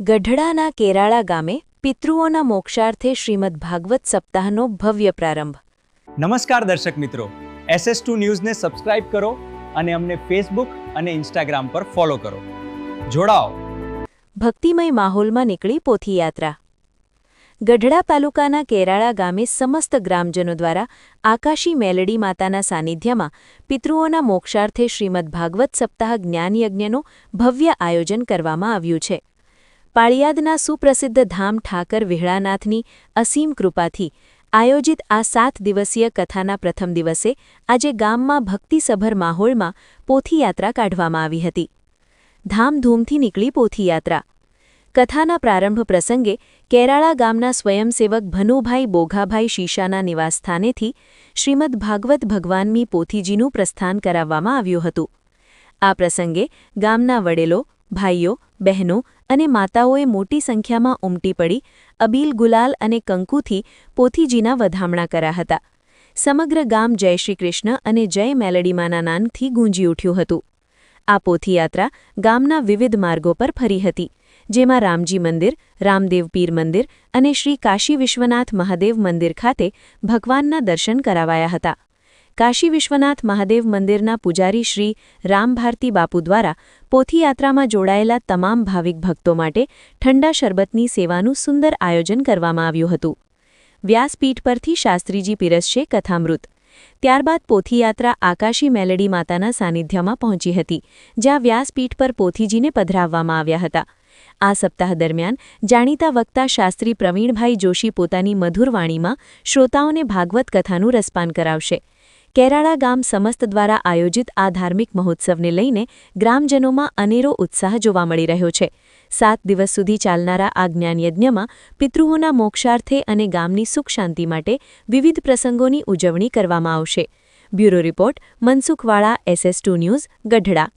ગઢડાના કેરાળા ગામે પિતૃઓના મોક્ષાર્થે શ્રીમદ ભાગવત સપ્તાહનો ભવ્ય પ્રારંભ। નમસ્કાર દર્શક મિત્રો, SS2 ન્યૂઝને સબસ્ક્રાઇબ કરો અને અમને ફેસબુક અને ઇન્સ્ટાગ્રામ પર ફોલો કરો। જોડાઓ। ભક્તિમય માહોલમાં નીકળી પોથીયાત્રા। ગઢડા તાલુકાના કેરાળા ગામે સમસ્ત ગ્રામજનો દ્વારા આકાશી મેલડી માતાના સાનિધ્યમાં પિતૃઓના મોક્ષાર્થે શ્રીમદ ભાગવત સપ્તાહ જ્ઞાનયજ્ઞનું ભવ્ય આયોજન કરવામાં આવ્યું છે। પાળિયાદના સુપ્રસિદ્ધ ધામ ઠાકર વિહળાનાથની અસીમ કૃપાથી આયોજિત આ 7 દિવસીય કથાના પ્રથમ દિવસે આજે ગામમાં ભક્તિસભર માહોલમાં પોથીયાત્રા કાઢવામાં આવી હતી। ધામધૂમથી નીકળી પોથીયાત્રા। કથાના પ્રારંભ પ્રસંગે કેરાળા ગામના સ્વયંસેવક ભનુભાઈ બોઘાભાઈ શીશાના નિવાસસ્થાનેથી શ્રીમદ ભાગવત ભગવાનની પોથીજીનું પ્રસ્થાન કરાવવામાં આવ્યું હતું। આ પ્રસંગે ગામના વડેલો, ભાઈઓ, બહેનો અને માતાઓએ મોટી સંખ્યામાં ઉમટી પડી અબીલ ગુલાલ અને કંકુથી પોથીજીના વધામણા કર્યા હતા। સમગ્ર ગામ જય શ્રી કૃષ્ણ અને જય મેલડીમાના નામથી ગૂંજી ઉઠ્યું હતું। આ પોથીયાત્રા ગામના વિવિધ માર્ગો પર ફરી હતી, જેમાં રામજી મંદિર, રામદેવ પીર મંદિર અને શ્રી કાશી વિશ્વનાથ મહાદેવ મંદિર ખાતે ભગવાનના દર્શન કરાવાયા હતા। કાશી વિશ્વનાથ મહાદેવ મંદિરના પૂજારી શ્રી રામભારતી બાપુ દ્વારા પોથીયાત્રામાં જોડાયેલા તમામ ભાવિક ભક્તો માટે ઠંડા શરબતની સેવાનું સુંદર આયોજન કરવામાં આવ્યું હતું। વ્યાસપીઠ પરથી શાસ્ત્રીજી પીરસશે કથામૃત। ત્યારબાદ પોથીયાત્રા આકાશી મેલડી માતાના સાનિધ્યમાં પહોંચી હતી, જ્યાં વ્યાસપીઠ પર પોથીજીને પધરાવવામાં આવ્યા હતા। આ સપ્તાહ દરમિયાન જાણીતા વક્તા શાસ્ત્રી પ્રવીણભાઈ જોશી પોતાની મધુર વાણીમાં શ્રોતાઓને ભાગવત કથાનું રસપાન કરાવશે। કેરાળા ગામ સમસ્ત દ્વારા આયોજિત આ ધાર્મિક મહોત્સવને લઈને ગ્રામજનોમાં અનેરો ઉત્સાહ જોવા મળી રહ્યો છે। 7 દિવસ સુધી ચાલનારા આ જ્ઞાનયજ્ઞમાં પિતૃઓના મોક્ષાર્થે અને ગામની સુખ શાંતિ માટે વિવિધ પ્રસંગોની ઉજવણી કરવામાં આવશે। Bureau report, Mansukhwala, SS2 news, Gadhada.